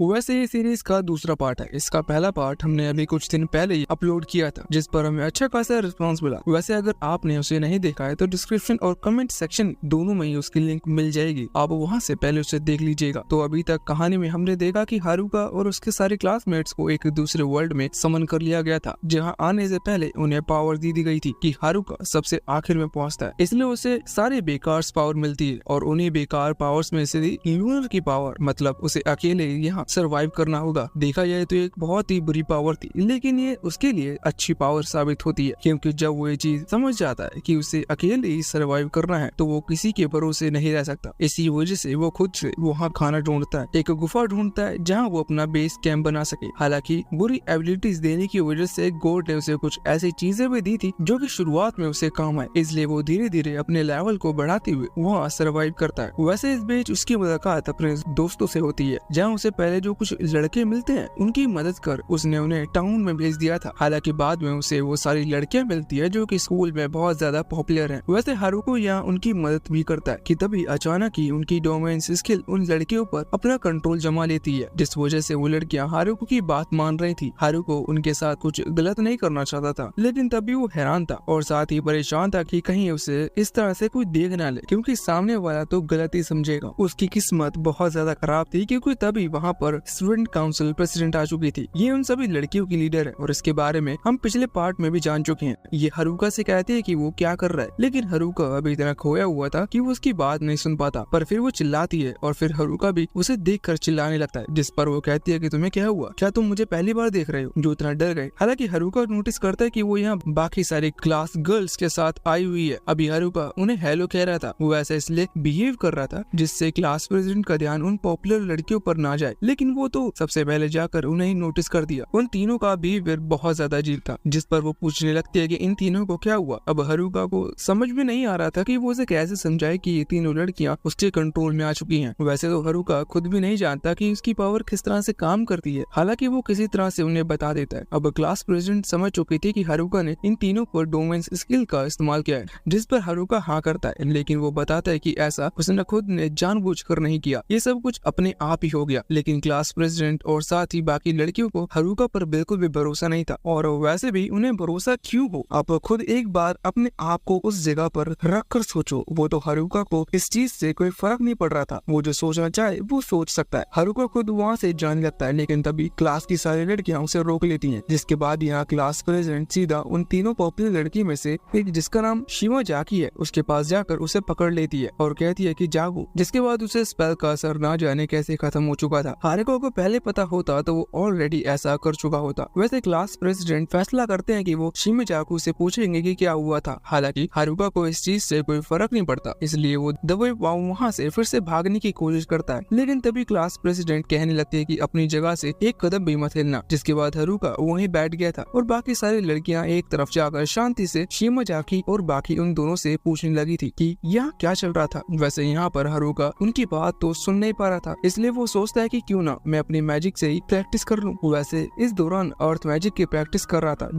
वैसे ये सीरीज का दूसरा पार्ट है। इसका पहला पार्ट हमने अभी कुछ दिन पहले ही अपलोड किया था, जिस पर हमें अच्छा खासा रिस्पांस मिला। वैसे अगर आपने उसे नहीं देखा है तो डिस्क्रिप्शन और कमेंट सेक्शन दोनों में ही उसकी लिंक मिल जाएगी, आप वहां से पहले उसे देख लीजिएगा। तो अभी तक कहानी में हमने देखा कि हारुका और उसके सारे क्लासमेट्स को एक दूसरे वर्ल्ड में समन कर लिया गया था, जहाँ आने से पहले उन्हें पावर दी गई थी कि हारुका सबसे आखिर में पहुंचता है, इसलिए उसे सारे बेकार पावर मिलती है। और उन्हीं बेकार पावर्स में से लूनर की पावर, मतलब उसे अकेले यहाँ सरवाइव करना होगा। देखा जाए तो एक बहुत ही बुरी पावर थी, लेकिन ये उसके लिए अच्छी पावर साबित होती है, क्योंकि जब वो ये चीज समझ जाता है कि उसे अकेले ही सरवाइव करना है तो वो किसी के भरोसे नहीं रह सकता। इसी वजह से वो खुद से वहाँ खाना ढूंढता है, एक गुफा ढूंढता है जहाँ वो अपना बेस कैंप बना सके। हालांकि बुरी एबिलिटीज देने की वजह से गॉड ने उसे कुछ ऐसी चीजें भी दी थी जो कि शुरुआत में उसे काम आए, इसलिए वो धीरे धीरे अपने लेवल को बढ़ाते हुए वहाँ सरवाइव करता है। वैसे इस बीच उसकी मुलाकात अपने दोस्तों से होती है, जहाँ उसे पहले जो कुछ लड़के मिलते हैं उनकी मदद कर उसने उन्हें टाउन में भेज दिया था। हालांकि बाद में उसे वो सारी लड़कियां मिलती है जो कि स्कूल में बहुत ज्यादा पॉपुलर हैं। वैसे हारुको यहाँ उनकी मदद भी करता है कि तभी अचानक ही उनकी डोमेन्स स्किल उन लड़कियों पर अपना कंट्रोल जमा लेती है, जिस वजह से वो लड़कियां हारुको की बात मान रही थी। हारुको उनके साथ कुछ गलत नहीं करना चाहता था, लेकिन तभी वो हैरान था और साथ ही परेशान था कि कहीं उसे इस तरह से कोई देख ना ले, क्योंकि सामने वाला तो गलत ही समझेगा। उसकी किस्मत बहुत ज्यादा खराब थी, क्योंकि तभी वहाँ पर स्टूडेंट काउंसिल प्रेसिडेंट आ चुकी थी। ये उन सभी लड़कियों की लीडर है और इसके बारे में हम पिछले पार्ट में भी जान चुके हैं। ये हारुका से कहती है कि वो क्या कर रहा है, लेकिन हारुका अभी इतना खोया हुआ था कि वो उसकी बात नहीं सुन पाता। पर फिर वो चिल्लाती है और फिर हारुका भी उसे देखकर चिल्लाने लगता है, जिस पर वो कहती है कि तुम्हें क्या हुआ, क्या तुम मुझे पहली बार देख रहे हो, जो इतना डर गए। हालांकि हारुका नोटिस करता है कि वो यहाँ बाकी सारे क्लास गर्ल्स के साथ आई हुई है। अभी हारुका उन्हें हेलो कह रहा था, वो ऐसा इसलिए बिहेव कर रहा था जिससे क्लास प्रेसिडेंट का ध्यान उन पॉपुलर लड़कियों पर ना जाए, लेकिन वो तो सबसे पहले जाकर उन्हें ही नोटिस कर दिया। उन तीनों का बिहेवियर बहुत ज्यादा अजीब था, जिस पर वो पूछने लगती है कि इन तीनों को क्या हुआ। अब हारुका को समझ में नहीं आ रहा था कि वो उसे कैसे समझाए कि ये तीनों लड़कियां उसके कंट्रोल में आ चुकी हैं। वैसे तो हारुका खुद भी नहीं जानता कि उसकी पावर किस तरह से काम करती है, हालांकि वो किसी तरह से उन्हें बता देता है। अब क्लास प्रेसिडेंट समझ चुकी थी कि हारुका ने इन तीनों पर डोमेन्स स्किल का इस्तेमाल किया है, जिस पर हारुका हाँ करता है, लेकिन वो बताता है कि ऐसा उसने खुद ने जानबूझकर नहीं किया, ये सब कुछ अपने आप ही हो गया। लेकिन क्लास प्रेसिडेंट और साथ ही बाकी लड़कियों को हारुका पर बिल्कुल भी भरोसा नहीं था, और वैसे भी उन्हें भरोसा क्यों हो। आप खुद एक बार अपने आप को उस जगह पर रख कर सोचो। वो तो हारुका को इस चीज से कोई फर्क नहीं पड़ रहा था, वो जो सोचना चाहे वो सोच सकता है। हारुका खुद वहाँ से जाने लगता है, लेकिन तभी क्लास की सारी लड़कियां उसे रोक लेती हैं, जिसके बाद यहाँ क्लास प्रेसिडेंट सीधा उन तीनों पॉपुलर लड़की में से एक, जिसका नाम शिमा जाकी है, उसके पास जाकर उसे पकड़ लेती है और कहती है कि जागो। जिसके बाद उसे स्पेल का असर ना जाने कैसे खत्म हो चुका था। हारुका को पहले पता होता तो वो ऑलरेडी ऐसा कर चुका होता। वैसे क्लास प्रेसिडेंट फैसला करते हैं कि वो शिमा जाकू से पूछेंगे कि क्या हुआ था। हालांकि हारुका को इस चीज से कोई फर्क नहीं पड़ता, इसलिए वो दबे पाँव वहाँ से फिर से भागने की कोशिश करता है, लेकिन तभी क्लास प्रेसिडेंट कहने लगती है कि अपनी जगह से एक कदम भी मत हिलना। जिसके बाद हारुका वहीं बैठ गया था और बाकी सारी लड़कियां एक तरफ जाकर शांति से शिमा जाकी और बाकी उन दोनों से पूछने लगी थी कि यहाँ क्या चल रहा था। वैसे यहाँ पर हारुका उनकी बात तो सुन नहीं पा रहा था, इसलिए वो सोचता है कि क्यों ना मैं अपनी मैजिक से ही प्रैक्टिस कर लूं। वैसे इस दौरान अर्थ मैजिक की प्रैक्टिस कर रहा था,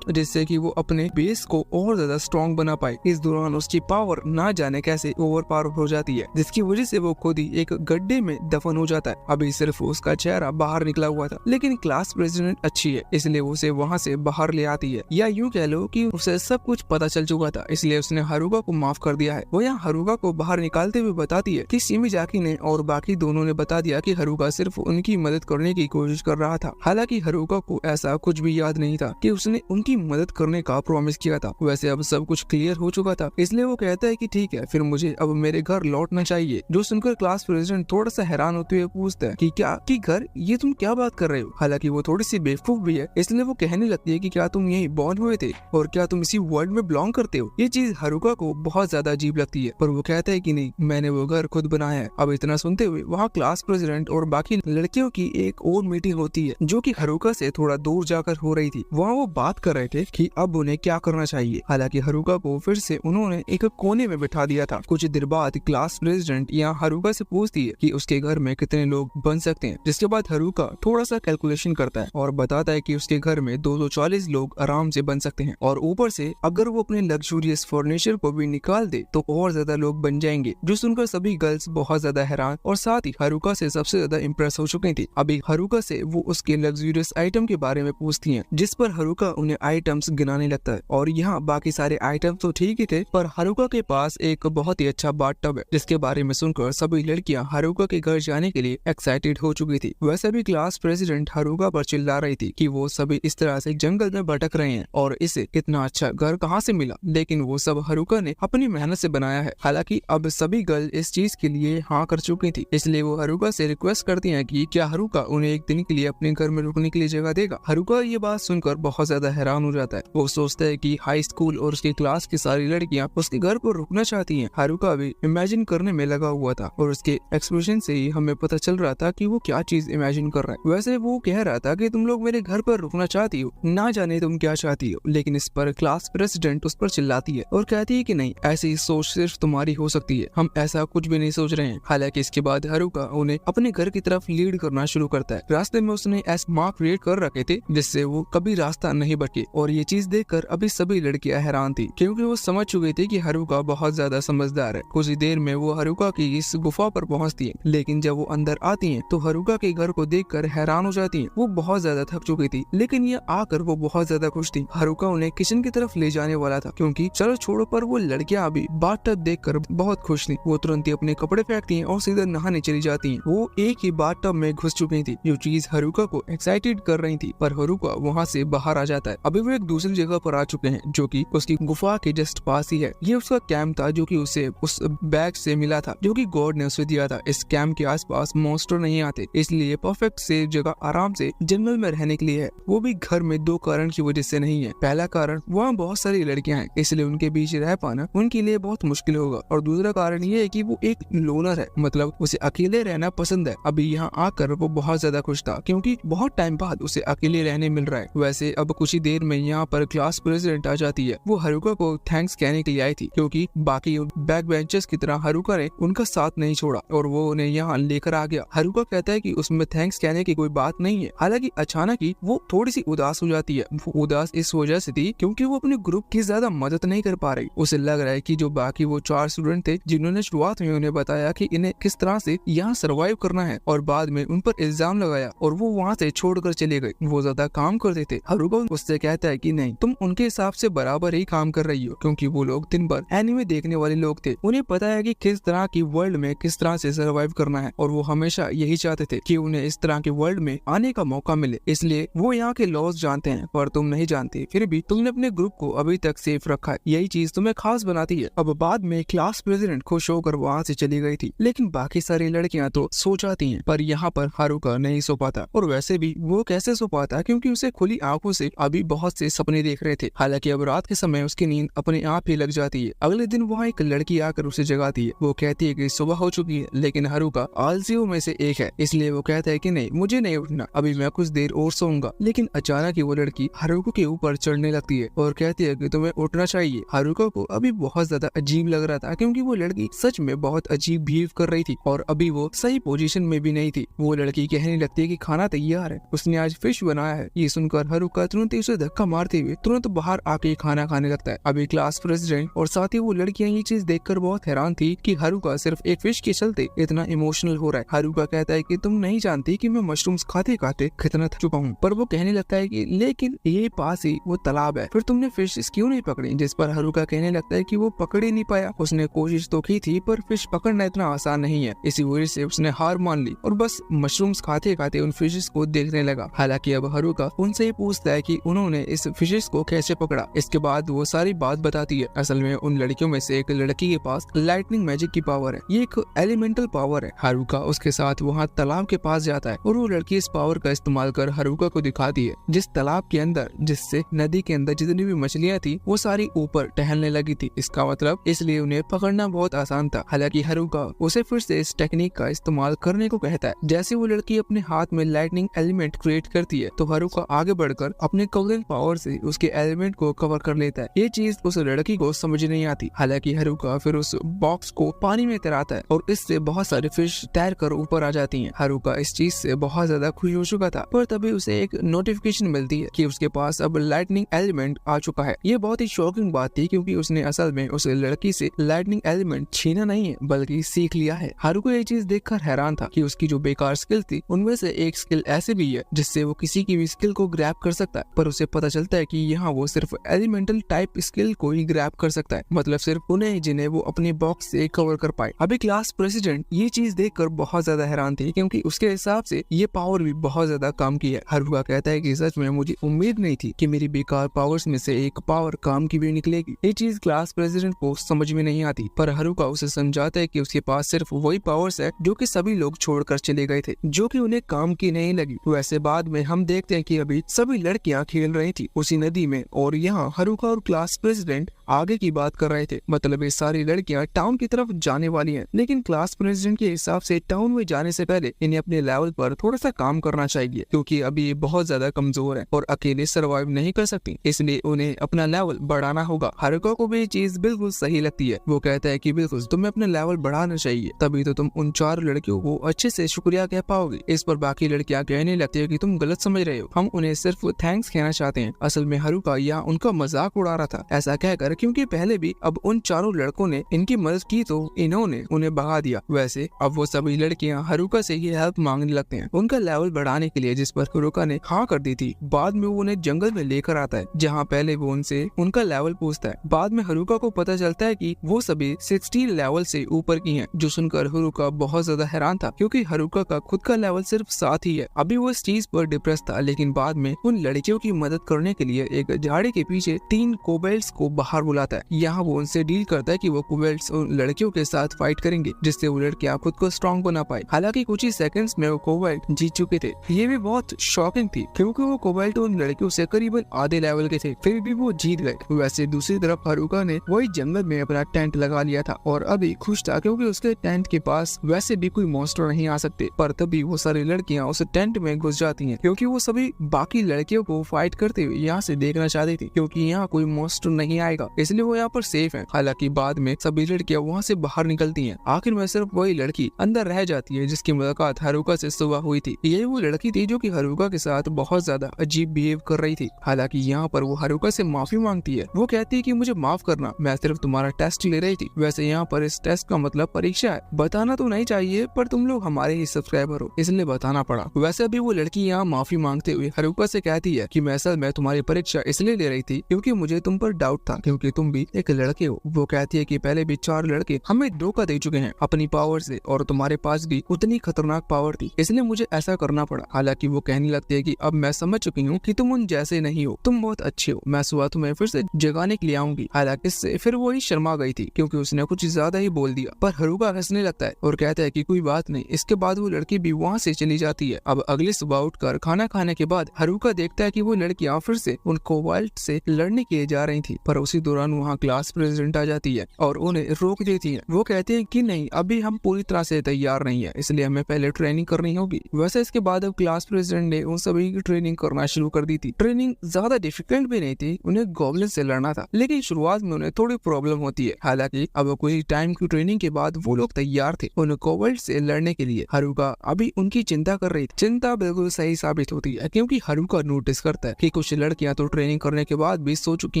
जिससे कि वो अपने बेस को और ज्यादा स्ट्रॉन्ग बना पाए। इस दौरान उसकी पावर ना जाने कैसे ओवर पावर हो जाती है, जिसकी वजह से वो खुद ही एक गड्ढे में दफन हो जाता है। अभी सिर्फ उसका चेहरा बाहर निकला हुआ था, लेकिन क्लास प्रेसिडेंट अच्छी है, इसलिए उसे वहाँ से बाहर ले आती है, या यूँ कह लो कि उसे सब कुछ पता चल चुका था, इसलिए उसने हारुका को माफ कर दिया है। वो यहाँ हारुका को बाहर निकालते हुए बताती है कि शिमा जाकी ने और बाकी दोनों ने बता दिया कि हारुका सिर्फ उनकी मदद करने की कोशिश कर रहा था। हालांकि हारुका को ऐसा कुछ भी याद नहीं था कि उसने उनकी मदद करने का प्रॉमिस किया था। वैसे अब सब कुछ क्लियर हो चुका था, इसलिए वो कहता है कि ठीक है, फिर मुझे अब मेरे घर लौटना चाहिए। जो सुनकर क्लास प्रेसिडेंट थोड़ा सा हैरान होते हुए पूछता है कि क्या कि घर, ये तुम क्या बात कर रहे हो। हालांकि वो थोड़ी सी बेवकूफ भी है, इसलिए वो कहने लगती है कि क्या तुम यही बॉर्न हुए थे और क्या तुम इसी वर्ल्ड में बिलोंग करते हो। ये चीज हारुका को बहुत ज्यादा अजीब लगती है, पर वो कहता है कि नहीं, मैंने वो घर खुद बनाया है। अब इतना सुनते हुए वहाँ क्लास प्रेसिडेंट और बाकी लड़कियों की एक और मीटिंग होती है, जो कि हारुका से थोड़ा दूर जाकर हो रही थी। वहाँ वो बात कर रहे थे कि अब उन्हें क्या करना चाहिए। हालांकि हारुका को फिर से उन्होंने एक कोने में बिठा दिया था। कुछ देर बाद क्लास प्रेसिडेंट यहाँ हारुका से पूछती है कि उसके घर में कितने लोग बन सकते हैं, जिसके बाद हारुका थोड़ा सा कैलकुलेशन करता है और बताता है कि उसके घर में 240 लोग आराम से बन सकते हैं, और ऊपर से अगर वो अपने लग्जूरियस फर्नीचर को भी निकाल दे तो और ज्यादा लोग बन जाएंगे। जो सुनकर सभी गर्ल्स बहुत ज्यादा हैरान और साथ ही हारुका से सबसे ज्यादा इम्प्रेस इम्प्रेस हो चुकी थी। अभी हारुका से वो उसके लग्जरियस आइटम के बारे में पूछती हैं, जिस पर हारुका उन्हें आइटम्स गिनाने लगता है। और यहाँ बाकी सारे आइटम्स तो ठीक ही थे, पर हारुका के पास एक बहुत ही अच्छा बाथटब है, जिसके बारे में सुनकर सभी लड़कियां हारुका के घर जाने के लिए एक्साइटेड हो चुकी थी। वैसे भी क्लास प्रेसिडेंट हारुका पर चिल्ला रही थी कि वो सभी इस तरह से जंगल में भटक रहे हैं और इसे इतना अच्छा घर कहाँ से मिला, लेकिन वो सब हारुका ने अपनी मेहनत से बनाया है। हालांकि अब सभी गर्ल इस चीज के लिए हाँ कर चुकी थी, इसलिए वो हारुका से रिक्वेस्ट करती हैं कि क्या हारुका उन्हें एक दिन के लिए अपने घर में रुकने के लिए जगह देगा। हारुका ये बात सुनकर बहुत ज्यादा हैरान हो जाता है। वो सोचता है कि हाई स्कूल और उसकी क्लास की सारी लड़कियां उसके घर पर रुकना चाहती हैं। हारुका भी इमेजिन करने में लगा हुआ था और उसके एक्सप्रेशन से ही हमें पता चल रहा था कि वो क्या चीज इमेजिन कर रहा है। वैसे वो कह रहा था कि तुम लोग मेरे घर पर रुकना चाहती हो, ना जाने तुम क्या चाहती हो, लेकिन इस पर क्लास प्रेसिडेंट उस पर चिल्लाती है और कहती है कि नहीं, ऐसी सोच सिर्फ तुम्हारी हो सकती है, हम ऐसा कुछ भी नहीं सोच रहे हैं। हालांकि इसके बाद हारुका उन्हें अपने घर की तरफ लीड करना शुरू करता है। रास्ते में उसने ऐसे मार्क क्रिएट कर रखे थे जिससे वो कभी रास्ता नहीं भटके, और ये चीज देखकर अभी सभी लड़कियां हैरान थी, क्योंकि वो समझ चुकी थी कि हारुका बहुत ज्यादा समझदार है। कुछ ही देर में वो हारुका की इस गुफा पर पहुंचती है, लेकिन जब वो अंदर आती हैं तो हारुका के घर को देखकर हैरान हो जाती हैं। वो बहुत ज्यादा थक चुकी थी, लेकिन ये आकर वो बहुत ज्यादा खुश थी। हारुका उन्हें किचन की तरफ ले जाने वाला था, क्योंकि चलो छोड़ो, पर वो लड़कियां अभी बाथटब देखकर बहुत खुश थी। वो तुरंत ही अपने कपड़े फेंकती हैं और सीधा नहाने चली जाती हैं। वो एक ही बाथटब में घुस चुकी थी, जो चीज हारुका को एक्साइटेड कर रही थी, पर हारुका वहाँ से बाहर आ जाता है। अभी वो एक दूसरी जगह पर आ चुके हैं, जो कि उसकी गुफा के जस्ट पास ही है। ये उसका कैंप था, जो कि उसे उस बैग से मिला था, जो कि गॉड ने उसे दिया था। इस कैंप के आसपास मॉन्स्टर नहीं आते, इसलिए परफेक्ट सेफ जगह आराम से जंगल में रहने के लिए है। वो भी घर में दो कारण की वजह से नहीं है। पहला कारण, वहाँ बहुत सारी लड़कियां हैं, इसलिए उनके बीच रह पाना उनके लिए बहुत मुश्किल होगा। और दूसरा कारण ये है कि वो एक लोनर है, मतलब उसे अकेले रहना पसंद है। अभी यहाँ आकर वो बहुत ज्यादा खुश था, क्योंकि बहुत टाइम बाद उसे अकेले रहने मिल रहा है। वैसे अब कुछ ही देर में यहाँ पर क्लास प्रेसिडेंट आ जाती है। वो हारुका को थैंक्स कहने के लिए आई थी, क्योंकि बाकी बैक बेंचर्स की तरह हारुका ने उनका साथ नहीं छोड़ा और वो उन्हें यहाँ लेकर आ गया। हारुका कहता है कि उसमें थैंक्स कहने की कोई बात नहीं है। हालांकि अचानक ही वो थोड़ी सी उदास हो जाती है। वो उदास इस वजह से थी क्योंकि वो अपने ग्रुप की ज्यादा मदद नहीं कर पा रही। उसे लग रहा है कि जो बाकी वो 4 स्टूडेंट थे, जिन्होंने शुरुआत में उन्हें बताया कि इन्हें किस तरह से यहाँ सर्वाइव करना है और बाद में उन पर इल्जाम लगाया और वो वहाँ से छोड़कर चले गए, वो ज्यादा काम करते थे। हारुका उससे कहता है कि नहीं, तुम उनके हिसाब से बराबर ही काम कर रही हो, क्योंकि वो लोग दिन भर एनिमे देखने वाले लोग थे। उन्हें पता है कि किस तरह की वर्ल्ड में किस तरह से सर्वाइव करना है, और वो हमेशा यही चाहते थे कि उन्हें इस तरह के वर्ल्ड में आने का मौका मिले। इसलिए वो यहाँ के लॉज जानते हैं, पर तुम नहीं जानते। फिर भी तुमने अपने ग्रुप को अभी तक सेफ रखा है, यही चीज तुम्हें खास बनाती है। अब बाद में क्लास प्रेसिडेंट खुश होकर वहाँ से चली गई थी, लेकिन बाकी सारी लड़कियां तो सो जाती हैं, पर यहाँ पर हारुका नहीं सो पाता। और वैसे भी वो कैसे सो पाता, क्योंकि उसे खुली आंखों से अभी बहुत से सपने देख रहे थे। हालांकि अब रात के समय उसकी नींद अपने आप ही लग जाती है। अगले दिन वहाँ एक लड़की आकर उसे जगाती है। वो कहती है कि सुबह हो चुकी है, लेकिन हारुका आलसियों में से एक है, इसलिए वो कहता है कि नहीं, मुझे नहीं उठना, अभी मैं कुछ देर और सोऊंगा। लेकिन अचानक ही वो लड़की हारुका के ऊपर चढ़ने लगती है और कहती है कि तुम्हें उठना चाहिए। हारुका को अभी बहुत ज्यादा अजीब लग रहा था, क्योंकि वो लड़की सच में बहुत अजीब बिहेव कर रही थी और अभी वो सही पोजीशन में भी नहीं थी। वो लड़की कहने लगती है कि खाना तैयार है, उसने आज फिश बनाया है। ये सुनकर हारुका तुरंत ही उसे धक्का मारते हुए तुरंत बाहर आके खाना खाने लगता है। अभी क्लास प्रेसिडेंट और साथ ही वो लड़कियां ये चीज देखकर बहुत हैरान थी कि हारुका सिर्फ एक फिश के चलते इतना इमोशनल हो रहा है। हारुका कहता है कि तुम नहीं जानती कि मैं मशरूम्स खाते खाते कितना थक चुका हूँ। पर वो कहने लगता है कि लेकिन ये पास ही वो तालाब है, फिर तुमने फिश क्यों नहीं पकड़ी? जिस पर हारुका कहने लगता है कि वो पकड़ ही नहीं पाया। उसने कोशिश तो की थी, पर फिश पकड़ना इतना आसान नहीं है। इसी वजह से उसने हार मान ली और बस मशरूम्स खाते खाते उन फिशेस को देखने लगा। हालांकि अब हारुका उनसे ही पूछता है कि उन्होंने इस फिशेस को कैसे पकड़ा। इसके बाद वो सारी बात बताती है। असल में उन लड़कियों में से एक लड़की के पास लाइटनिंग मैजिक की पावर है, ये एक एलिमेंटल पावर है। हारुका उसके साथ वहाँ तालाब के पास जाता है और वो लड़की इस पावर का इस्तेमाल कर हारुका को दिखाती है जिस तालाब के अंदर, जिससे नदी के अंदर जितनी भी मछलियाँ थी वो सारी ऊपर टहलने लगी थी। इसका मतलब इसलिए उन्हें पकड़ना बहुत आसान था। हालांकि हारुका उसे फिर से इस टेक्निक का इस्तेमाल करने को कहता है। जैसे वो लड़की अपने हाथ में लाइटनिंग एलिमेंट क्रिएट करती है तो हारुका आगे बढ़कर अपने कवरिंग पावर से उसके एलिमेंट को कवर कर लेता है। ये चीज उस लड़की को समझ नहीं आती। हालांकि हारुका फिर उस बॉक्स को पानी में तैराता है और इससे बहुत सारे फिश तैर कर ऊपर आ जाती हैं। हारुका इस चीज से बहुत ज्यादा खुश हो चुका था, पर तभी उसे एक नोटिफिकेशन मिलती है कि उसके पास अब लाइटनिंग एलिमेंट आ चुका है। ये बहुत ही शॉकिंग बात थी, क्योंकि उसने असल में उस लड़की से लाइटनिंग एलिमेंट छीना नहीं है बल्कि सीख लिया है। हारुका ये चीज देखकर हैरान था कि उसकी जो बेकार स्किल थी उनमें से एक स्किल ऐसे भी है जिससे वो किसी की भी स्किल को ग्रैब कर सकता है, पर उसे पता चलता है कि यहाँ वो सिर्फ एलिमेंटल टाइप स्किल को ही ग्रैब कर सकता है, मतलब सिर्फ उन्हें जिन्हें वो अपने बॉक्स से कवर कर पाए। अभी क्लास प्रेसिडेंट ये चीज देखकर बहुत ज्यादा हैरान थी क्योंकि उसके हिसाब से ये पावर भी बहुत ज्यादा काम की है। हारुका कहता है कि सच में मुझे उम्मीद नहीं थी कि मेरी बेकार पावर्स में से एक पावर काम की भी निकलेगी। ये चीज क्लास प्रेसिडेंट को समझ में नहीं आती, पर हारुका उसे समझाता है कि उसके पास सिर्फ वही पावर्स है जो कि सभी लोग छोड़कर चले गए थे, जो कि उन्हें काम की नहीं लगी। वैसे बाद में हम देखते हैं कि अभी सभी लड़कियां खेल रही थी उसी नदी में और यहाँ हारुका और क्लास प्रेसिडेंट आगे की बात कर रहे थे, मतलब ये सारी लड़कियां टाउन की तरफ जाने वाली हैं। लेकिन क्लास प्रेसिडेंट के हिसाब से टाउन में जाने से पहले इन्हें अपने लेवल पर थोड़ा सा काम करना चाहिए क्योंकि अभी ये बहुत ज्यादा कमजोर है और अकेले सर्वाइव नहीं कर सकती, इसलिए उन्हें अपना लेवल बढ़ाना होगा। हारुका को भी ये चीज बिल्कुल सही लगती है। वो कहता है कि बिल्कुल तुम्हें अपना लेवल बढ़ाना चाहिए, तभी तो तुम उन 4 लड़कियों को अच्छे से शुक्रिया कह पाओगे। इस पर बाकी लड़कियां कहने लगती है कि तुम गलत समझ रहे हो, हम उन्हें सिर्फ थैंक्स कहना चाहते हैं। असल में हारुका यहाँ उनका मजाक उड़ा रहा था ऐसा कहकर, क्योंकि पहले भी अब उन 4 लड़कों ने इनकी मदद की तो इन्होंने उन्हें भगा दिया। वैसे अब वो सभी लड़कियां हारुका से ही हेल्प मांगने लगते हैं उनका लेवल बढ़ाने के लिए, जिस पर हारुका ने हाँ कर दी थी। बाद में वो उन्हें जंगल में लेकर आता है जहाँ पहले वो उनसे उनका लेवल पूछता है। बाद में हारुका को पता चलता है कि वो सभी 60 लेवल से ऊपर की हैं, जो सुनकर हारुका बहुत ज्यादा हैरान था क्योंकि हारुका का खुद का लेवल सिर्फ 7 ही है। अभी वो इस चीज पर डिप्रेस था, लेकिन बाद में उन लड़कियों की मदद करने के लिए एक झाड़ी के पीछे 3 कोबल्ट्स को बाहर बुलाता है। यहाँ वो उनसे डील करता है कि वो कोबल्ट्स उन लड़कियों के साथ फाइट करेंगे जिससे वो लड़कियां खुद को स्ट्रॉन्ग बना पाए। हालांकि कुछ ही सेकंड्स में वो कोबल्ट जीत चुके थे। ये भी बहुत शॉकिंग थी क्योंकि वो कोबल्ट उन लड़कियों से करीबन आधे लेवल के थे, फिर भी वो जीत गए। वैसे दूसरी तरफ हारुका ने वही जंगल में अपना टेंट लगा लिया था और अभी खुश था क्योंकि उसके टेंट के पास वैसे भी कोई मॉन्स्टर नहीं आ सकते। पर तभी वो सारी लड़कियां उस टेंट में घुस जाती हैं क्योंकि वो सभी बाकी लड़कियों को फाइट करते हुए यहाँ से देखना चाहती थी, क्योंकि यहाँ कोई मॉन्स्टर नहीं आएगा इसलिए वो यहाँ पर सेफ है। हालांकि बाद में सभी लड़कियां वहाँ से बाहर निकलती हैं। आखिर में सिर्फ वही लड़की अंदर रह जाती है जिसकी मुलाकात हारुका से सुबह हुई थी। ये वो लड़की थी जो कि हारुका के साथ बहुत ज्यादा अजीब बिहेव कर रही थी। हालांकि यहाँ पर वो हारुका से माफी मांगती है। वो कहती है कि मुझे माफ करना, मैं सिर्फ तुम्हारा टेस्ट ले रही थी। वैसे यहाँ पर इस टेस्ट का मतलब परीक्षा है, बताना तो नहीं चाहिए पर तुम लोग हमारे ही सब्सक्राइबर हो इसलिए बताना पड़ा। वैसे भी वो लड़की यहाँ माफी मांगते हुए हारुका से कहती है कि मैं असल में तुम्हारी परीक्षा इसलिए ले रही थी क्योंकि मुझे तुम पर डाउट था, क्योंकि तुम भी एक लड़के हो। वो कहती है कि पहले भी 4 लड़के हमें धोखा दे चुके हैं अपनी पावर से और तुम्हारे पास भी उतनी खतरनाक पावर थी, इसलिए मुझे ऐसा करना पड़ा। हालांकि वो कहने लगती है कि अब मैं समझ चुकी हूँ कि तुम उन जैसे नहीं हो, तुम बहुत अच्छे हो, मैं सुबह तुम्हें फिर से जगाने के लिए आऊंगी। हालांकि इससे फिर वो ही शर्मा गई थी क्योंकि उसने कुछ ज्यादा ही बोल दिया, पर हारुका हंसने लगता है और कहता है कि कोई बात नहीं। इसके बाद वो लड़की भी वहाँ से चली जाती है। अब अगली सुबह उठकर खाना खाने के बाद हारुका देखता है कि वो लड़कियां फिर से उन कोबाल्ट से लड़ने के लिए जा रही थी, पर उसी दौरान वहाँ क्लास प्रेसिडेंट आ जाती है और उन्हें रोक देती है। वो कहते हैं कि नहीं, अभी हम पूरी तरह से तैयार नहीं है, इसलिए हमें पहले ट्रेनिंग करनी होगी। वैसे इसके बाद अब क्लास प्रेसिडेंट ने उन सभी की ट्रेनिंग करना शुरू कर दी थी। ट्रेनिंग ज्यादा डिफिकल्ट भी नहीं थी, उन्हें गॉब्लिन से लड़ना था, लेकिन शुरुआत में उन्हें थोड़ी प्रॉब्लम होती है। हालांकि अब कोई टाइम की ट्रेनिंग के बाद वो लोग तैयार थे उन कोबाल्ट से लड़ने के लिए। हारुका अभी उनकी चिंता कर रही थी। चिंता बिल्कुल सही साबित होती है क्योंकि हारुका नोटिस करता है कि कुछ लड़कियां तो ट्रेनिंग करने के बाद भी सो चुकी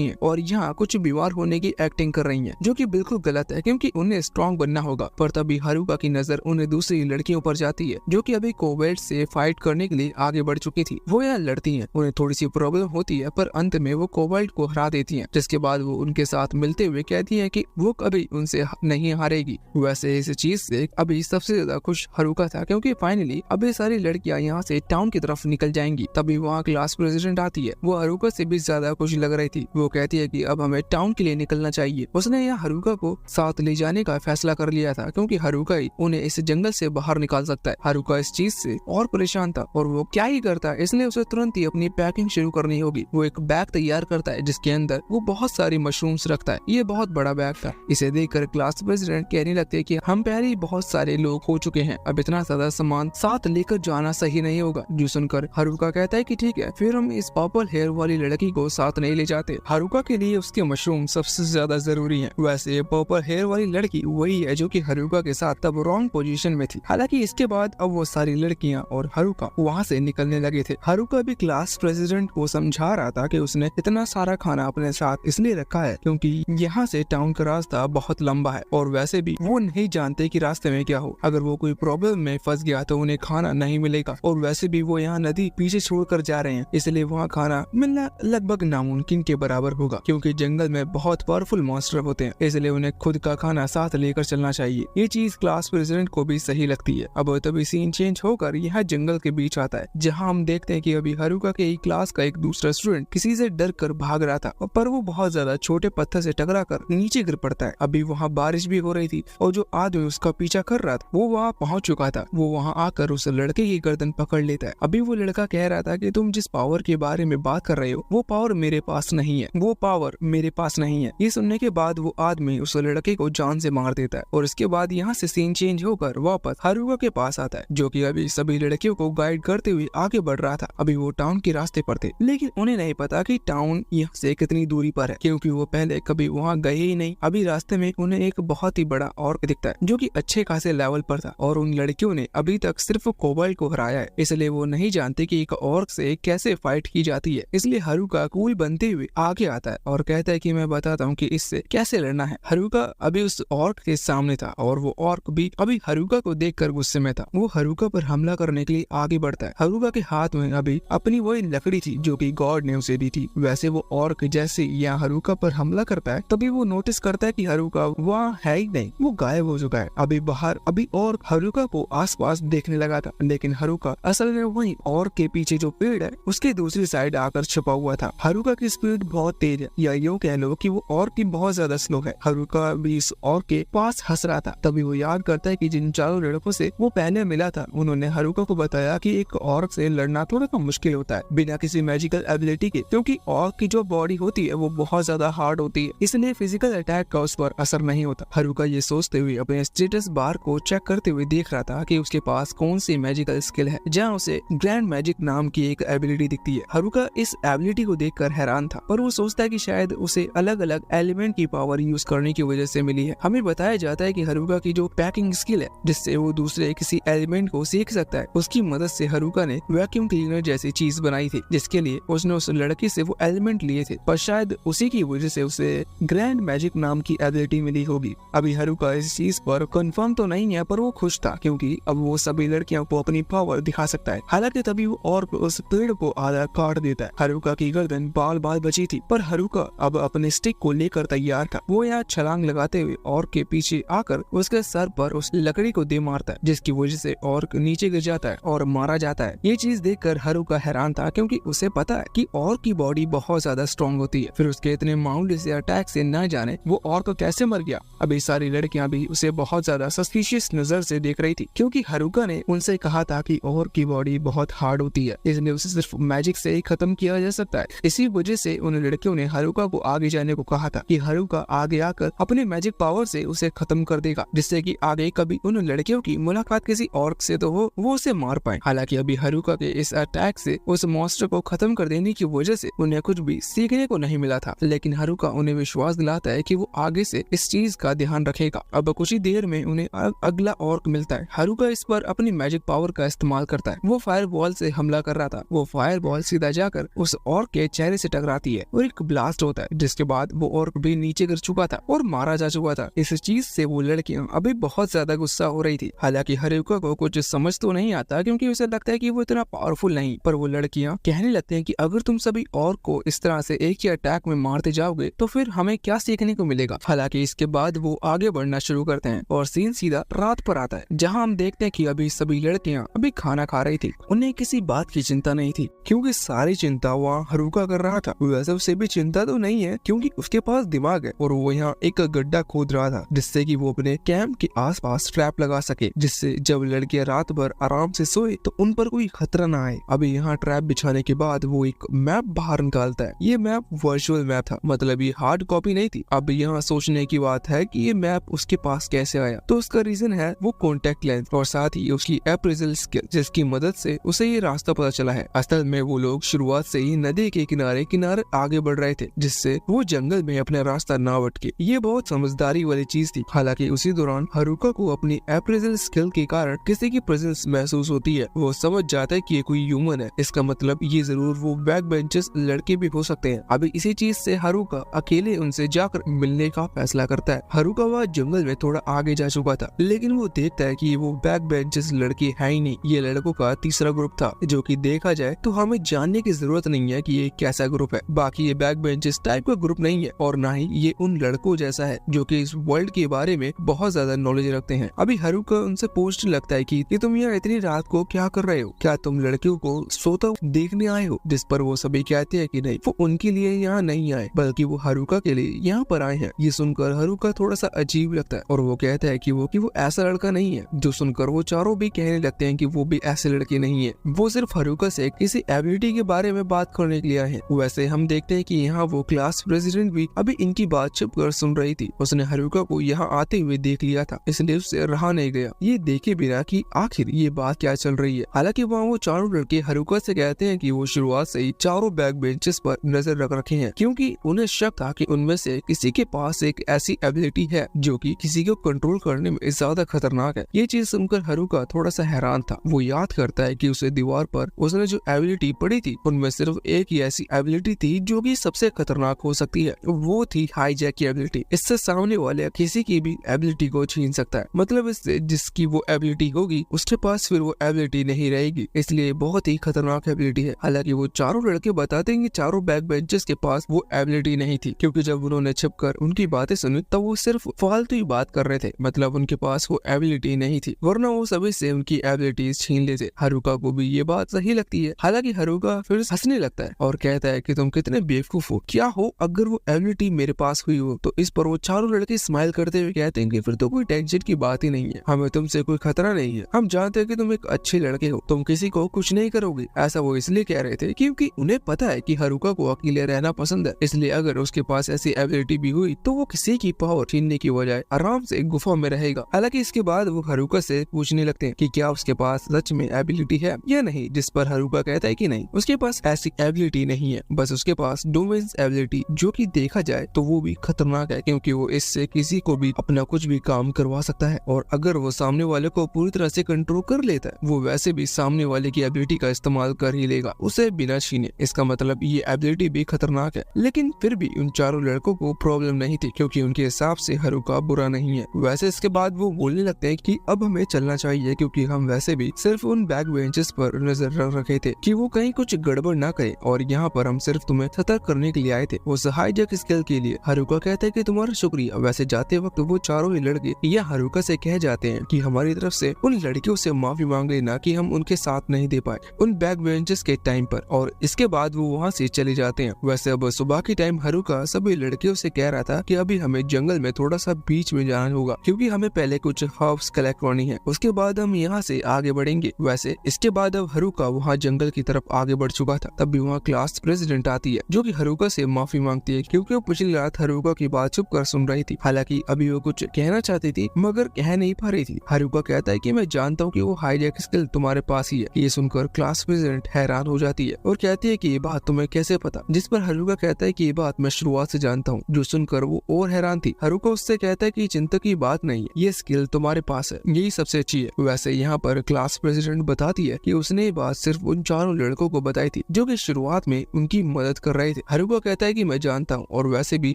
हैं और यहाँ कुछ बीमार होने की एक्टिंग कर रही हैं, जो कि बिल्कुल गलत है क्योंकि उन्हें स्ट्रॉन्ग बनना होगा। पर तभी हारुका की नजर उन्हें दूसरी लड़कियों पर जाती है जो कि अभी कोबाल्ट से फाइट करने के लिए आगे बढ़ चुकी थी। वो यहाँ लड़ती हैं, उन्हें थोड़ी सी प्रॉब्लम होती है पर अंत में वो कोबाल्ट को हरा देती हैं, जिसके बाद वो उनके साथ मिलते हुए कहती है कि वो कभी उनसे नहीं हारेगी। वैसे इस चीज से अभी सबसे ज्यादा खुश हारुका था क्योंकि फाइनली अभी सारी लड़कियां यहाँ से टाउन की तरफ निकल जाएंगी। तभी वहाँ क्लास प्रेसिडेंट आती है। वो हारुका से भी ज्यादा खुश लग रही थी। वो कहती है कि अब हमें टाउन के लिए निकलना चाहिए। उसने यहाँ हारुका को साथ ले जाने का फैसला कर लिया था क्योंकि हारुका ही उन्हें इस जंगल से बाहर निकाल सकता है। हारुका इस चीज से और परेशान था और वो क्या ही करता, इसलिए उसे तुरंत ही अपनी पैकिंग शुरू करनी होगी। वो एक बैग तैयार करता है जिसके अंदर वो बहुत सारी मशरूम्स रखता है। ये बहुत बड़ा बैग था। इसे देखकर क्लास प्रेसिडेंट कहने लगते हैं कि हम पहले ही बहुत सारे लोग हो चुके हैं, अब इतना ज्यादा सामान साथ लेकर जाना सही नहीं होगा। जो सुनकर हारुका कहता है कि ठीक है, फिर हम इस पर्पल हेयर वाली लड़की को साथ नहीं ले जाते। हारुका के लिए उसके मशरूम सबसे ज्यादा जरूरी है। वैसे पर्पल हेयर वाली लड़की वही है जो कि हारुका के साथ तब रॉन्ग पोजीशन में थी। हालांकि इसके बाद अब वो सारी लड़कियां और हारुका वहाँ से निकलने लगे थे। हारुका भी क्लास प्रेसिडेंट को समझा रहा था कि उसने इतना सारा खाना अपने साथ इसलिए रखा है क्योंकि यहाँ से टाउन का रास्ता बहुत लंबा है और वैसे भी वो नहीं जानते कि रास्ते में क्या हो। अगर वो कोई प्रॉब्लम में फंस गया तो उन्हें खाना नहीं मिलेगा, और वैसे भी वो यहाँ नदी पीछे छोड़कर जा रहे हैं, इसलिए वहाँ खाना मिलना लगभग नामुमकिन के बराबर होगा, क्योंकि जंगल में बहुत पावरफुल मॉन्स्टर होते हैं, इसलिए उन्हें खुद का खाना साथ लेकर चलना चाहिए। ये चीज क्लास प्रेसिडेंट को भी सही लगती है। अब तभी सीन चेंज होकर यह जंगल के बीच आता है, जहाँ हम देखते हैं कि अभी हारुका के क्लास का एक दूसरा स्टूडेंट किसी से डर कर भाग रहा था, पर वो बहुत ज्यादा छोटे पत्थर से टकरा कर नीचे गिर पड़ता है। अभी वहाँ बारिश भी हो रही थी और जो आदमी उसका पीछा कर रहा था वो वहाँ पहुँच चुका था। वो वहाँ आकर उस लड़के की गर्दन पकड़ लेता है। अभी वो लड़का कह रहा था कि तुम जिस पावर के बारे में बात कर रहे हो वो पावर मेरे पास नहीं है, वो पावर मेरे पास नहीं है। ये सुनने के बाद वो आदमी उस लड़के को जान से मार देता है, और इसके बाद यहाँ से सीन चेंज होकर वापस हारुका के पास आता है, जो कि अभी सभी लड़कियों को गाइड करते हुए आगे बढ़ रहा था। अभी वो टाउन के रास्ते पर थे, लेकिन उन्हें नहीं पता कि टाउन यहाँ से कितनी दूरी पर है, क्योंकि वो पहले कभी वहाँ गए ही नहीं। अभी रास्ते में उन्हें एक बहुत ही बड़ा ऑर्क दिखता है, जो कि अच्छे खासे लेवल पर था, और उन लड़कियों ने अभी तक सिर्फ कोबाल्ट को हराया है, इसलिए वो नहीं जानते कि एक ऑर्क से कैसे फाइट की जाती है। इसलिए हारुका कूल बनते हुए आगे आता है और कहता है कि मैं बताता हूँ कि इससे कैसे लड़ना है। हारुका अभी उस ऑर्क के सामने था, और वो ऑर्क भी अभी हारुका को देखकर गुस्से में था। वो हारुका पर हमला करने के लिए आगे बढ़ता है। हारुका के हाथ में अभी अपनी वही लकड़ी थी जो कि गॉड ने उसे दी थी। वैसे वो ऑर्क जैसे यहाँ हारुका पर हमला करता है, तभी वो नोटिस करता है कि हारुका वहाँ है ही नहीं, वो गायब हो चुका है। अभी बाहर अभी और हारुका को आसपास देखने लगा था, लेकिन हारुका असल में वही ऑर्क के पीछे जो पेड़ है उसके दूसरी साइड आकर छुपा हुआ था। हारुका की स्पीड बहुत तेज है, या यूं कह लो कि वो ऑर्क की बहुत ज्यादा स्लो है। हारुका भी इस ऑर्क के पास हंस रहा था। तभी वो याद करता है कि जिन चारों लड़कों से वो पहले मिला था उन्होंने हारुका को बताया कि एक ऑर्क से लड़ना थोड़ा सा मुश्किल होता है बिना किसी मैजिकल एबिलिटी के, क्योंकि ऑर्क की जो बॉडी होती है वो बहुत ज्यादा हार्ड होती है, इसलिए फिजिकल अटैक का उस पर असर नहीं होता। हारुका ये सोचते हुए अपने स्टेटस बार को चेक करते हुए देख रहा था कि उसके पास कौन सी मैजिकल स्किल है, जहाँ उसे ग्रैंड मैजिक नाम की एक एबिलिटी दिखती है। हारुका इस एबिलिटी को देखकर हैरान था, पर वो सोचता है कि शायद उसे अलग अलग एलिमेंट की पावर यूज करने की वजह से मिली है। हमें बताया जाता है कि हारुका की जो पैकिंग स्किल है, जिससे वो दूसरे किसी एलिमेंट को सीख सकता है, उसकी मदद से हारुका ने वैक्यूम क्लीनर जैसी चीज बनाई थी, जिसके लिए उसने उस लड़के से वो एलिमेंट लिए थे, पर शायद उसी की वजह से उसे ग्रैंड मैजिक नाम की एबिलिटी मिली होगी। अभी हारुका इस चीज पर कंफर्म तो नहीं है, पर वो खुश था क्योंकि अब वो सभी लड़कियों को अपनी पावर दिखा सकता है। हालांकि तभी वो और उस पेड़ को आधा काट देता है। हारुका की गर्दन बाल बाल बची थी, पर हारुका अब अपने स्टिक को लेकर तैयार था। वो यहाँ छलांग लगाते हुए ऑर्क के पीछे आकर उसके सर पर उस लकड़ी को दे मारता है, जिसकी वजह से ऑर्क नीचे गिर जाता है और मारा जाता है। ये चीज देखकर हारुका हैरान था, क्योंकि उसे पता है कि ऑर्क की बॉडी बहुत ज्यादा स्ट्रॉन्ग होती है, फिर उसके इतने मामूली से अटैक से न जाने वो ऑर्क कैसे मर गया। अभी सारी लड़कियां भी उसे बहुत ज्यादा सस्पिशियस नजर से देख रही थी, क्योंकि हारुका ने उनसे कहा था कि ऑर्क की बॉडी बहुत हार्ड होती है, इसलिए उसे सिर्फ मैजिक से ही खत्म किया जा सकता है। इसी वजह से उन लड़कियों ने हारुका को आगे जाने को कहा था कि हारुका आगे आकर अपने मैजिक पावर से उसे खत्म कर देगा, जिससे कि आगे कभी उन लड़कियों की मुलाकात किसी ऑर्क से तो हो वो उसे मार पाए। हालांकि अभी हारुका के इस अटैक से उस मॉन्स्टर को खत्म कर देने की वजह से उन्हें कुछ भी सीखने को नहीं मिला था, लेकिन हारुका उन्हें विश्वास दिलाता है कि वो आगे से इस चीज का ध्यान रखेगा। अब कुछ ही देर में उन्हें अगला ऑर्क मिलता है। हारुका इस पर अपनी मैजिक पावर का इस्तेमाल करता है। वो फायर बॉल से हमला कर रहा था, वो फायर बॉल सीधा जाकर उस ऑर्क के चेहरे से टकराती है और एक ब्लास्ट होता है, जिसके बाद वो ऑर्क भी नीचे गिर चुका था और मारा जा चुका था। इस चीज से वो लड़कियां अभी बहुत ज्यादा गुस्सा हो रही थी। हालांकि हारुका को कुछ समझ तो नहीं आता, क्योंकि उसे लगता है कि वो इतना पावरफुल नहीं, पर वो लड़कियां कहने लगती हैं कि अगर तुम सभी ऑर्क को इस तरह से एक ही अटैक में मारते जाओगे तो फिर हमें क्या सीखने को मिलेगा। हालांकि इसके बाद वो आगे बढ़ना शुरू करते हैं और सीन सीधा रात पर आता है, जहां हम देखते हैं कि अभी सभी लड़कियां अभी खाना खा रही थी। उन्हें किसी बात की चिंता नहीं थी, क्योंकि सारी चिंता वहाँ हारुका कर रहा था। वैसे उसे भी चिंता तो नहीं है, क्योंकि उसके पास दिमाग है और वो यहाँ एक गड्ढा खोद रहा था, जिससे कि वो अपने कैंप के आसपास ट्रैप लगा सके, जिससे जब लड़कियां रात भर आराम से सोए तो उन पर कोई खतरा ना आए। अभी यहाँ ट्रैप बिछाने के बाद वो एक मैप बाहर निकालता है। ये मैप वर्चुअल मैप था, मतलब ये हार्ड कॉपी नहीं थी। अब यहाँ सोचने की बात है कि ये मैप उसके पास कैसे आया, तो उसका रीजन है वो कॉन्टेक्ट लेंस और साथ ही उसकी अप्रेजल स्किल, जिसकी मदद से उसे ये रास्ता पता चला है। असल में वो लोग शुरुआत से ही नदी के किनारे किनारे आगे बढ़ रहे थे, जिससे वो जंगल में अपना रास्ता ना भटके। ये बहुत समझदारी वाली चीज थी। हालांकि उसी दौरान हारुका को अपनी अप्रेजल स्किल के कारण किसी की प्रेजेंस महसूस होती है। वो समझ जाता है कि ये कोई ह्यूमन है, इसका मतलब ये जरूर वो बैक बेंचेस लड़के भी हो सकते हैं। अभी इसी चीज से हारुका अकेले उनसे जाकर मिलने का फैसला करता है। हारुका वह जंगल में थोड़ा आगे जा चुका था, लेकिन वो देखता है कि वो वो बैक बेंचेस लड़के है ही नहीं, ये लड़कों का तीसरा ग्रुप था, जो कि देखा जाए तो हमें जानने की जरूरत नहीं है कि ये कैसा ग्रुप है। बाकी ये बैक बेंचेस टाइप का ग्रुप नहीं है और ना ही ये उन लड़कों जैसा है जो कि इस वर्ल्ड के बारे में बहुत ज्यादा नॉलेज रखते हैं। अभी हारुका उनसे पूछने लगता है कि तुम यहाँ इतनी रात को क्या कर रहे हो, क्या तुम लड़कियों को सोता देखने आए हो? जिस पर वो सभी कहते हैं कि नहीं, वो उनके लिए यहाँ नहीं आए बल्कि वो हारुका के लिए यहाँ पर आए हैं। ये सुनकर हारुका थोड़ा सा अजीब लगता है और वो कहता है कि वो ऐसा लड़का नहीं है। जो सुनकर वो चारों भी कहने लगते हैं कि वो भी ऐसे लड़के नहीं है, वो सिर्फ हारुका से किसी एबिलिटी के बारे में बात करने के लिए आए हैं। वैसे हम देखते हैं कि यहाँ वो क्लास प्रेसिडेंट भी अभी इनकी बात छुप कर सुन रही थी। उसने हारुका को यहाँ आते हुए देख लिया था, इसलिए उससे रहा नहीं गया ये देखे बिना कि आखिर ये बात क्या चल रही है। हालांकि वहाँ वो चारों लड़के हारुका से कहते हैं कि वो शुरुआत से ही चारों बैक बेंचेस पर नजर रख रखे हैं, क्योंकि उन्हें शक था कि उनमें से किसी के पास एक ऐसी एबिलिटी है जो कि किसी को कंट्रोल करने में ज्यादा खतरनाक है। ये चीज सुनकर हारुका थोड़ा सा हैरान था। वो याद करता है कि उसे दीवार पर उसने जो एबिलिटी पढ़ी थी उनमें सिर्फ एक ही ऐसी एबिलिटी थी जो कि सबसे खतरनाक हो सकती है, वो थी हाईजैक की एबिलिटी। इससे सामने वाले किसी की भी एबिलिटी को छीन सकता है, मतलब इससे जिसकी वो एबिलिटी होगी उसके पास फिर वो एबिलिटी नहीं रहेगी, इसलिए बहुत ही खतरनाक एबिलिटी है। हालांकि वो चारों लड़के बताते हैं कि चारों बैक बेंचेस के पास वो एबिलिटी नहीं थी, क्योंकि जब उन्होंने छिपकर उनकी बातें सुनी तब वो सिर्फ फालतू ही बात कर रहे थे, मतलब उनके पास वो एबिलिटी नहीं थी, वरना वो सभी से उनकी एबिलिटीज छीन लेते। हारुका को भी ये बात सही लगती है। हालांकि हारुका फिर हंसने लगता है और कहता है कि तुम कितने बेवकूफ हो, क्या हो अगर वो एबिलिटी मेरे पास हुई हो तो। इस पर वो चारों लड़के स्माइल करते हुए कहते हैं कि फिर तो कोई टेंशन की बात ही नहीं है, हमें तुमसे कोई खतरा नहीं है, हम जानते हैं कि तुम एक अच्छे लड़के हो, तुम किसी को कुछ नहीं करोगे। ऐसा वो इसलिए कह रहे थे क्योंकि उन्हें पता है कि हारुका को अकेले रहना पसंद है, इसलिए अगर उसके पास ऐसी एबिलिटी भी हुई तो वो किसी की पावर छीनने की बजाय आराम से गुफा में रहेगा। हालांकि इसके बाद वो हारुका से पूछने लगते हैं कि क्या उसके पास सच में एबिलिटी है या नहीं, जिस पर हारुका कहता है कि नहीं, उसके पास ऐसी एबिलिटी नहीं है, बस उसके पास डोमेन्स एबिलिटी, जो कि देखा जाए तो वो भी खतरनाक है क्योंकि वो इससे किसी को भी अपना कुछ भी काम करवा सकता है, और अगर वो सामने वाले को पूरी तरह से कंट्रोल कर लेता है वो वैसे भी सामने वाले की एबिलिटी का इस्तेमाल कर ही लेगा उसे बिना छीने। इसका मतलब ये एबिलिटी भी खतरनाक है। लेकिन फिर भी उन चारों लड़कों को प्रॉब्लम नहीं थी क्योंकि उनके हिसाब से हारुका बुरा नहीं है। वैसे इसके बाद वो बोलने लगते हैं कि अब हमें चलना चाहिए क्योंकि हम वैसे भी सिर्फ उन बैक बेंचेस पर नजर रख रखे थे कि वो कहीं कुछ गड़बड़ ना करे, और यहाँ पर हम सिर्फ तुम्हें सतर्क करने के लिए आए थे उस हाईजैक स्किल के लिए। हारुका कहते हैं कि तुम्हारा शुक्रिया। वैसे जाते वक्त वो चारों ही लड़के या हारुका से कह जाते हैं कि हमारी तरफ से उन लड़कियों से माफी मांग लेना कि हम उनके साथ नहीं दे पाए उन बैक बेंचेस के टाइम पर, और इसके बाद वो वहाँ से चले जाते हैं। वैसे अब सुबह के टाइम हारुका सभी लड़कियों से कह रहा था कि अभी हमें जंगल में थोड़ा सा बीच में जाना होगा क्योंकि हमें पहले कुछ हर्ब्स कलेक्ट करनी है, उसके बाद हम यहाँ से आगे बढ़ेंगे। वैसे इसके बाद अब हारुका वहाँ जंगल की तरफ आगे बढ़ चुका था। तब भी वहाँ क्लास प्रेसिडेंट आती है जो कि हारुका से माफी मांगती है क्योंकि वो पिछली रात हारुका की बात छुप कर सुन रही थी। हालांकि अभी वो कुछ कहना चाहती थी मगर कह नहीं पा रही थी। हारुका कहता है कि मैं जानता हूँ कि वो हाईजैक स्किल तुम्हारे पास ही है। ये सुनकर क्लास प्रेसिडेंट हैरान हो जाती है और कहती है कि ये बात तुम्हें कैसे पता, जिस पर हारुका कहता है कि ये बात मैं शुरुआत से जानता हूँ। जो सुनकर वो और हैरान थी। हारुका उससे कहता है कि चिंता की बात नहीं है, ये स्किल तुम्हारे पास है, यही सबसे अच्छी है। वैसे यहाँ पर क्लास प्रेसिडेंट बताती है कि उसने ये बात सिर्फ उन चारों लड़कों को बताई थी जो कि शुरुआत में उनकी मदद कर रहे थे। हारुका कहता है कि मैं जानता हूँ और वैसे भी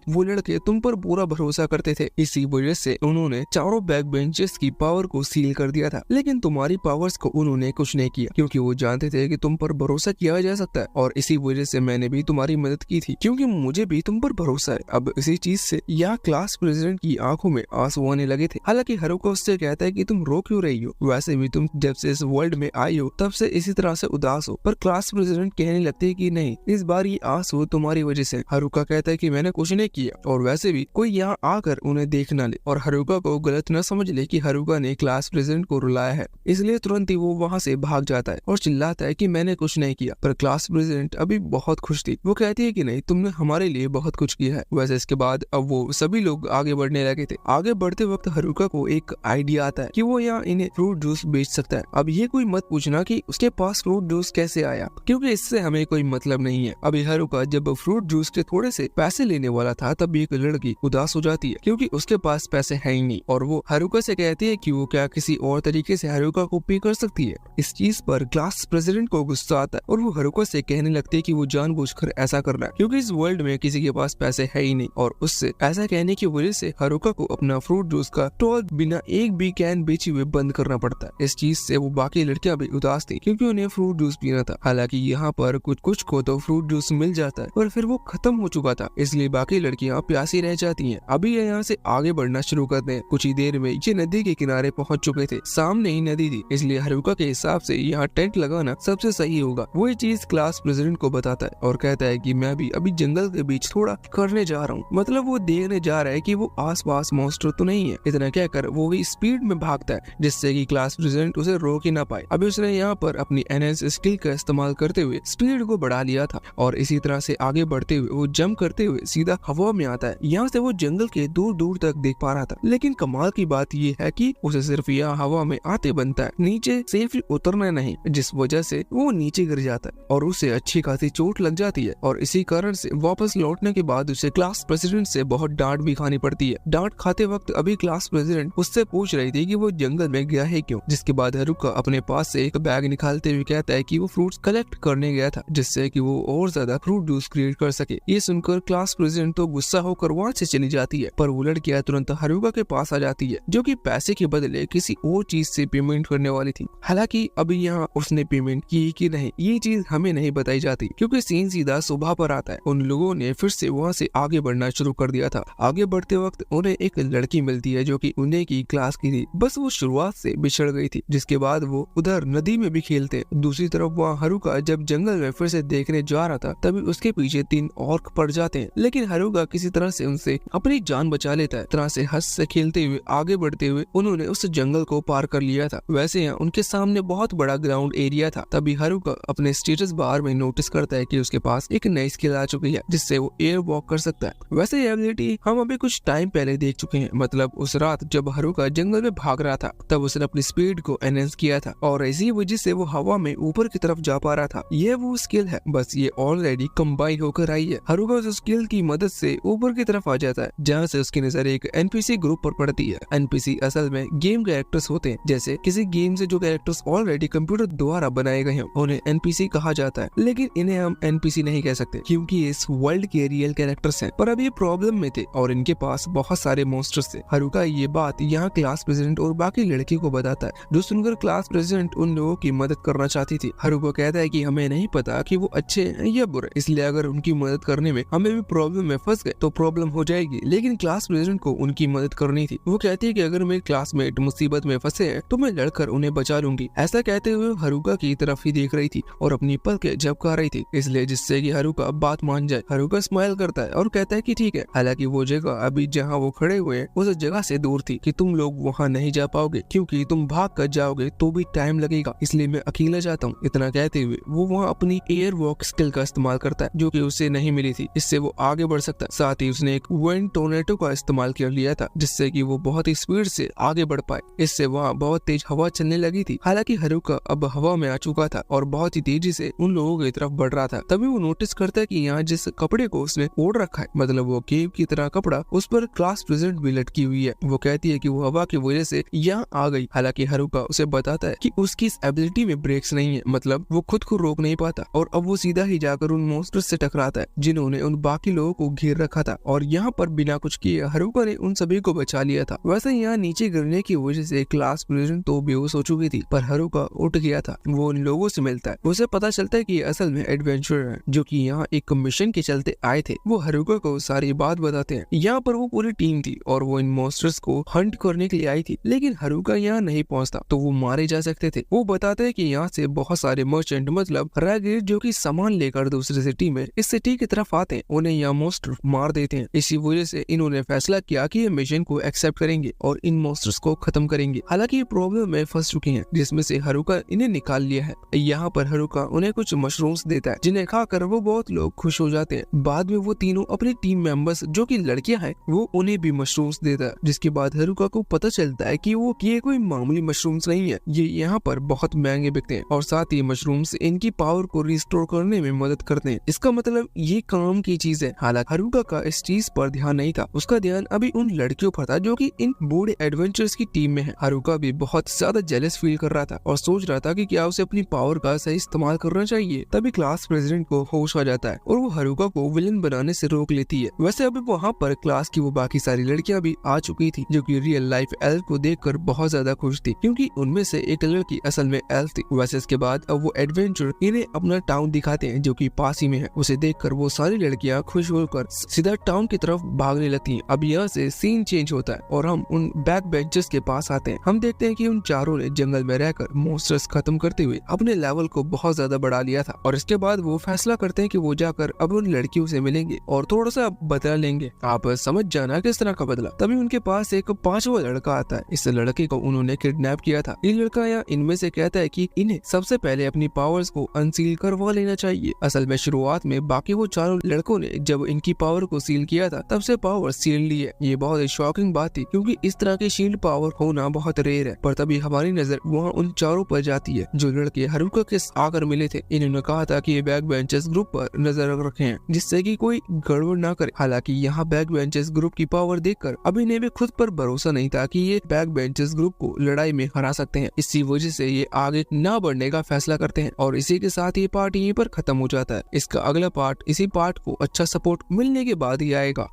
वो लड़के तुम पर पूरा भरोसा करते थे, इसी वजह से उन्होंने चारों बैक बेंचेस की पावर को सील कर दिया था, लेकिन तुम्हारी पावर्स को उन्होंने कुछ नहीं किया क्योंकि वो जानते थे कि तुम पर भरोसा किया जा सकता है, और इसी वजह से मैंने भी तुम्हारी मदद की थी क्योंकि मुझे भी तुम पर भरोसा है। अब इसी चीज से यहाँ क्लास प्रेसिडेंट की आंखों में आंसू आने लगे थे। हालांकि हारुका उससे कहता है कि तुम रो क्यों रही हो, वैसे भी तुम जब से इस वर्ल्ड में आई हो तब से इसी तरह से उदास हो। पर क्लास प्रेसिडेंट कहने लगते है कि नहीं, इस बार ये आंसू तुम्हारी वजह से। हारुका कहता है कि मैंने कुछ नहीं किया, और वैसे भी कोई यहाँ आकर उन्हें देख न ले और हारुका को गलत न समझ ले कि हारुका ने क्लास प्रेसिडेंट को रुलाया है, इसलिए तुरंत ही वो वहाँ से भाग जाता है और चिल्लाता है कि मैंने कुछ नहीं किया। पर क्लास प्रेसिडेंट अभी बहुत खुश थी। वो कहती है कि नहीं, तुमने हमारे लिए बहुत कुछ किया है। वैसे इसके बाद अब वो सभी लोग आगे बढ़ने लगे थे। आगे बढ़ते वक्त हारुका को एक आइडिया आता है कि वो यहाँ इन्हें फ्रूट जूस बेच सकता है। अब ये कोई मत पूछना कि उसके पास फ्रूट जूस कैसे आया, क्योंकि इससे हमें कोई मतलब नहीं है। अभी हारुका जब फ्रूट जूस के थोड़े से पैसे लेने वाला था तब एक लड़की उदास हो जाती है क्योंकि उसके पास पैसे है ही नहीं, और वो हारुका से कहती है कि वो क्या किसी और तरीके से हारुका को पे कर सकती है। इस चीज पर क्लास प्रेसिडेंट को गुस्सा आता है और वो हारुका से कहने लगती है कि वो जानबूझकर ऐसा कर रहा है क्योंकि इस वर्ल्ड में किसी के पास पैसे है ही नहीं, और उससे ऐसा कहने की वजह से हारुका को अपना फ्रूट जूस का स्टॉल बिना एक भी कैन बेचे सोचते हुए बंद करना पड़ता है। इस चीज से वो बाकी लड़कियां भी उदास थी क्योंकि उन्हें फ्रूट जूस पीना था। हालांकि यहाँ पर कुछ को तो फ्रूट जूस मिल जाता है और फिर वो खत्म हो चुका था, इसलिए बाकी लड़कियां प्यासी रह जाती हैं। अभी ये यहाँ से आगे बढ़ना शुरू करते हैं। कुछ ही देर में ये नदी के किनारे पहुंच चुके थे। सामने ही नदी थी, इसलिए हारुका के हिसाब से यहाँ टेंट लगाना सबसे सही होगा। वो ये चीज क्लास प्रेसिडेंट को बताता है और कहता है कि मैं भी अभी जंगल के बीच थोड़ा करने जा रहा हूँ। मतलब वो देखने जा रहा है कि वो आसपास मॉन्स्टर तो नहीं है। इतना कहकर वो भी स्पीड में भागता है जिससे कि क्लास प्रेसिडेंट उसे रोक ही ना पाए। अभी उसने यहाँ पर अपनी एनएस स्किल का इस्तेमाल करते हुए स्पीड को बढ़ा लिया था और इसी तरह से आगे बढ़ते हुए वो जंप करते हुए सीधा हवा में आता है। यहाँ से वो जंगल के दूर दूर तक देख पा रहा था, लेकिन कमाल की बात ये है कि उसे सिर्फ यहाँ हवा में आते बनता है, नीचे सेफली उतरना नहीं, जिस वजह से वो नीचे गिर जाता है और उसे अच्छी खासी चोट लग जाती है। और इसी कारण से वापस लौटने के बाद उसे क्लास प्रेसिडेंट से बहुत डांट भी खानी पड़ती है। डांट खाते वक्त अभी क्लास प्रेसिडेंट उससे पूछ रही थी कि वो जंगल में गया है क्यों, जिसके बाद हारुका अपने पास से एक बैग निकालते हुए कहता है कि वो फ्रूट्स कलेक्ट करने गया था जिससे कि वो और ज्यादा फ्रूट जूस क्रिएट कर सके। ये सुनकर क्लास प्रेसिडेंट तो गुस्सा होकर वहाँ से चली जाती है, पर वो लड़कियां तुरंत हारुका के पास आ जाती है जो कि पैसे के बदले किसी और चीज से पेमेंट करने वाली थी। हालांकि अभी यहाँ उसने पेमेंट की कि नहीं ये चीज हमें नहीं बताई जाती क्योंकि सीन सीधा सुबह पर आता है। उन लोगों ने फिर से वहाँ से आगे बढ़ना शुरू कर दिया था। आगे बढ़ते वक्त उन्हें एक लड़की मिलती है जो कि उन्हें की क्लास की थी, बस वो शुरुआत से बिछड़ गई थी। जिसके बाद वो उधर नदी में भी खेलते। दूसरी तरफ वहाँ हारुका जब जंगल में फिर से देखने जा रहा था तभी उसके पीछे 3 ऑर्क पड़ जाते हैं, लेकिन हारुका किसी तरह से उनसे अपनी जान बचा लेता है। तरह से हंस से खेलते हुए आगे बढ़ते हुए उन्होंने उस जंगल को पार कर लिया था। वैसे यहाँ उनके सामने बहुत बड़ा ग्राउंड एरिया था। तभी हारुका अपने स्टेटस बार में नोटिस करता है कि उसके पास एक नई स्किल आ चुकी है जिससे वो एयर वॉक कर सकता है। वैसे ये एबिलिटी हम अभी कुछ टाइम पहले देख चुके हैं। मतलब उस रात जब हारुका जंगल में भाग रहा था तब उसने अपनी स्पीड को एनहेंस किया था और इसी वजह से वो हवा में ऊपर की तरफ जा पा रहा था। ये वो स्किल है, बस ये ऑलरेडी कंबाइन होकर आई है। हारुका उस स्किल की मदद से ऊपर की तरफ आ जाता है जहाँ से उसकी नजर एक एनपीसी ग्रुप पर पड़ती है। एनपीसी असल में गेम कैरेक्टर्स होते हैं। जैसे किसी गेम से जो कैरेक्टर्स ऑलरेडी कंप्यूटर द्वारा बनाए गए हैं उन्हें एनपीसी कहा जाता है, लेकिन इन्हें हम एनपीसी नहीं कह सकते क्योंकि इस वर्ल्ड के रियल कैरेक्टर्स हैं। पर अब ये प्रॉब्लम में थे और इनके पास बहुत सारे मॉन्स्टर्स थे। हारुका ये बात यहाँ क्लास प्रेसिडेंट और बाकी लड़की को बताता है, जो सुनकर क्लास प्रेसिडेंट उन लोगों की मदद करना चाहती थी। हारुका कहता है कि हमें नहीं पता कि वो अच्छे हैं या बुरे, इसलिए अगर उनकी मदद करने में हमें भी प्रॉब्लम में फंस गए तो प्रॉब्लम हो जाएगी, लेकिन क्लास प्रेसिडेंट को उनकी मदद करनी थी। वो कहती है कि अगर मेरे क्लासमेट मुसीबत में फंसे हैं तो मैं लड़कर उन्हें बचा लूंगी। ऐसा कहते हुए हारुका की तरफ ही देख रही थी और अपनी पलकें झपका रही थी, इसलिए जिससे कि हारुका बात मान जाए। हारुका स्माइल करता है और कहता है कि ठीक है। हालांकि वो जगह अभी जहाँ वो खड़े हुए हैं उस जगह से दूर थी कि तुम लोग वहाँ नहीं जा पाओगे क्योंकि तुम भाग कर जाओगे तो भी टाइम लगेगा, इसलिए मैं अकेला जाता हूँ। इतना कहते हुए वो वहाँ अपनी एयर वॉक स्किल का इस्तेमाल करता है जो कि उसे नहीं मिली थी, इससे वो आगे बढ़ सकता है। साथ ही उसने एक विंड टोर्नेडो का इस्तेमाल कर लिया था जिससे कि वो बहुत ही स्पीड से आगे बढ़ पाए। इससे वहाँ बहुत तेज हवा चलने लगी थी। हालांकि हारुका अब हवा में आ चुका था और बहुत ही तेजी से उन लोगों की तरफ बढ़ रहा था। तभी वो नोटिस करता है कि यहाँ जिस कपड़े को उसने ओढ़ रखा है, मतलब वो केव की तरह कपड़ा, उस पर क्लास प्रेसिडेंट भी लटकी हुई है। वो कहती है कि वो हवा की वजह से यहाँ आ गई। हालांकि हारुका उसे बताता है कि उसकी इस एबिलिटी में ब्रेक्स नहीं है, मतलब वो खुद को रोक नहीं पाता और अब वो सीधा ही जाकर उन मॉन्स्टर्स से टकराता है जिन्होंने उन बाकी लोगों को घेर रखा था और यहाँ पर बिना कुछ किए हारुका ने उन सभी को बचा लिया था। वैसे यहाँ नीचे गिरने की वजह से क्लास प्रेसिडेंट तो बेहोश हो चुकी थी, पर हारुका उठ गया था। वो उन लोगों से मिलता है, उसे पता चलता है कि असल में एडवेंचरर है जो कि यहाँ एक मिशन के चलते आए थे। वो हारुका को सारी बात बताते हैं। यहाँ पर वो पूरी टीम थी और वो इन मॉन्स्टर्स को हंट करने के लिए आई थी, लेकिन हारुका यहाँ नहीं पहुँचता तो वो मारे जा सकते थे। वो बताते हैं कि यहाँ से बहुत सारे मर्चेंट मतलब रैगेट जो कि सामान लेकर दूसरी सिटी में इस सिटी की तरफ आते हैं, उन्हें यहाँ मॉन्स्टर मार देते हैं। इसी वजह से इन्होंने फैसला किया कि ये मिशन को एक्सेप्ट करेंगे और इन मॉन्स्टर्स को खत्म करेंगे। हालांकि ये प्रॉब्लम में फंस चुकी हैं जिसमें से हारुका इन्हें निकाल लिया है। यहाँ पर हारुका उन्हें कुछ मशरूम्स देता है जिन्हें खाकर वो बहुत लोग खुश हो जाते हैं। बाद में वो तीनों अपनी टीम मेंबर्स जो कि लड़कियां हैं वो उन्हें भी मशरूम्स देता है, जिसके बाद हारुका को पता चलता है कि वो ये कोई मामूली मशरूम्स नहीं है, ये यहाँ पर बहुत महंगे बिकते हैं और साथ ही मशरूम्स इनकी पावर को रिस्टोर करने में मदद करते हैं। इसका मतलब ये काम की चीज है। हालांकि हारुका का इस चीज पर ध्यान नहीं था, उसका ध्यान अभी उन लड़कियों पर था जो कि इन बूढ़े एडवेंचर्स की टीम में है। हारुका भी बहुत ज्यादा जेलस फील कर रहा था और सोच रहा था कि क्या उसे अपनी पावर का सही इस्तेमाल करना चाहिए। तभी क्लास प्रेसिडेंट को होश आ जाता है और वो हारुका को विलन बनाने से रोक लेती है। वैसे अभी वहाँ पर क्लास की वो बाकी सारी लड़कियां भी आ चुकी थी जो कि रियल लाइफ एल्फ को देखकर देखकर बहुत ज्यादा खुश थी क्योंकि उनमें से एक लड़की असल में एल्फ थी। वैसे इसके बाद अब वो एडवेंचर इन्हें अपना टाउन दिखाते हैं जो कि पास ही में है। उसे देखकर वो सारी लड़कियां खुश होकर सीधा टाउन की तरफ भागने लगती हैं। अब यहाँ से सीन चेंज होता है और हम उन बैक बेंचर्स के पास आते हैं। हम देखते हैं कि उन चारों ने जंगल में रहकर मॉन्स्टर्स खत्म करते हुए अपने लेवल को बहुत ज्यादा बढ़ा लिया था और इसके बाद वो फैसला करते हैं कि वो जाकर अब उन लड़कियों से मिलेंगे और थोड़ा सा बदला लेंगे। आप समझ जाना किस तरह का बदला। तभी उनके पास एक 5वां लड़का आता है। इस लड़के को उन्होंने किडनैप किया था। ये लड़का या इनमें से कहता है कि इन्हें सबसे पहले अपनी पावर्स को अनसील करवा लेना चाहिए। असल में शुरुआत में बाकी वो चारों लड़कों ने जब इनकी पावर को सील किया था तब से पावर सील ली है। ये बहुत ही शॉकिंग बात थी क्योंकि इस तरह की शील्ड पावर होना बहुत रेयर है। पर तभी हमारी नजर वहाँ उन चारों पर जाती है जो लड़के हारुका के आकर मिले थे। इन्होंने कहा था कि ये बैक बेंचर्स ग्रुप पर नजर रखें जिससे कि कोई गड़बड़ ना करे। हालांकि यहाँ बैक बेंचर्स ग्रुप की पावर देखकर अभी ने भी खुद पर भरोसा नहीं था कि ये बैक बेंचर्स ग्रुप को लड़ाई में हरा सकते हैं। इसी वजह से ये आगे ना बढ़ने का फैसला करते हैं और इसी के साथ ये पार्ट यहीं पर खत्म हो जाता है। इसका अगला पार्ट इसी पार्ट को अच्छा सपोर्ट मिलने के बाद ही आएगा।